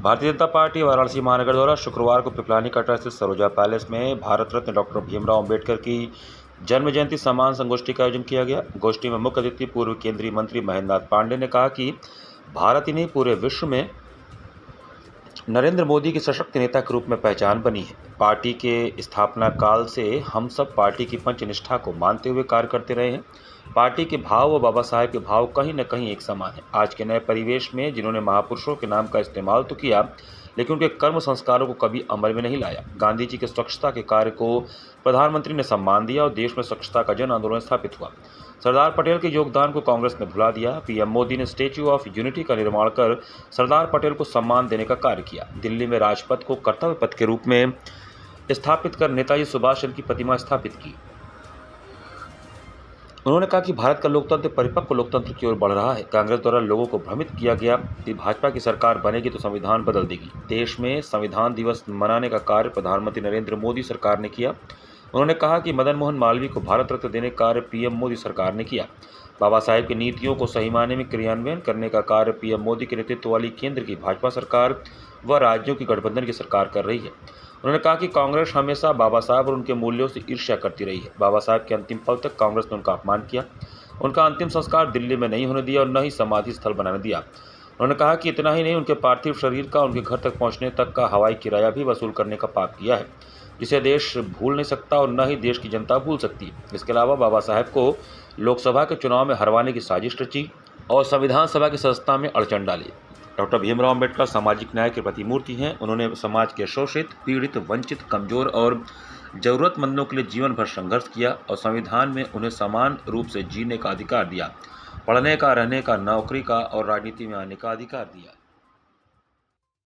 Bharatiya Janata party Varanasi महानगर द्वारा शुक्रवार को पिपलानी कटरा स्थित सरोजा पैलेस में भारत रत्न डॉक्टर भीमराव अंबेडकर की जन्म जयंती सम्मान संगोष्ठी का आयोजन किया गया। गोष्ठी में मुख्य अतिथि पूर्व केंद्रीय मंत्री महेंद्र नाथ पांडे ने कहा कि भारत ही नहीं पूरे विश्व में नरेंद्र मोदी के सशक्त नेता के रूप में पहचान बनी है। पार्टी के स्थापना काल से हम सब पार्टी की पंचनिष्ठा को मानते हुए कार्य करते रहे हैं। पार्टी के भाव और बाबा साहेब के भाव कहीं न कहीं एक समान है। आज के नए परिवेश में जिन्होंने महापुरुषों के नाम का इस्तेमाल तो किया, लेकिन उनके कर्म संस्कारों को कभी अमल में नहीं लाया। गांधी जी के स्वच्छता के कार्य को प्रधानमंत्री ने सम्मान दिया और देश में स्वच्छता का जन आंदोलन स्थापित हुआ। सरदार पटेल के योगदान को कांग्रेस ने भुला दिया। पीएम मोदी ने स्टैच्यू ऑफ यूनिटी का निर्माण कर सरदार पटेल को सम्मान देने का कार्य किया। दिल्ली में राजपथ को कर्तव्य पथ के रूप में स्थापित कर नेताजी सुभाष चंद्र की प्रतिमा स्थापित की। उन्होंने कहा कि भारत का लोकतंत्र परिपक्व लोकतंत्र की ओर बढ़ रहा है। कांग्रेस द्वारा लोगों को भ्रमित किया गया कि भाजपा की सरकार बनेगी तो संविधान बदल देगी। देश में संविधान दिवस मनाने का कार्य प्रधानमंत्री नरेंद्र मोदी सरकार ने किया। उन्होंने कहा कि मदन मोहन मालवीय को भारत रत्न देने का कार्य पीएम मोदी सरकार ने किया। बाबा साहेब की नीतियों को सही मायने में क्रियान्वयन करने का कार्य पीएम मोदी के नेतृत्व वाली केंद्र की भाजपा सरकार व राज्यों की गठबंधन की सरकार कर रही है। उन्होंने कहा कि कांग्रेस हमेशा बाबा साहब और उनके मूल्यों से ईर्ष्या करती रही है। बाबा साहब के अंतिम पल तक कांग्रेस ने उनका अपमान किया। उनका अंतिम संस्कार दिल्ली में नहीं होने दिया और न ही समाधि स्थल बनाने दिया। उन्होंने कहा कि इतना ही नहीं, उनके पार्थिव शरीर का उनके घर तक पहुंचने तक का हवाई किराया भी वसूल करने का पाप किया है, जिसे देश भूल नहीं सकता और न ही देश की जनता भूल सकती है। इसके अलावा बाबा साहब को लोकसभा के चुनाव में हरवाने की साजिश रची और संविधान सभा की सदस्यता में अड़चन डाली। डॉक्टर भीमराव अंबेडकर सामाजिक न्याय के प्रतिमूर्ति हैं। उन्होंने समाज के शोषित, पीड़ित, वंचित, कमजोर और जरूरतमंदों के लिए जीवन भर संघर्ष किया और संविधान में उन्हें समान रूप से जीने का अधिकार दिया, पढ़ने का, रहने का, नौकरी का और राजनीति में आने का अधिकार दिया।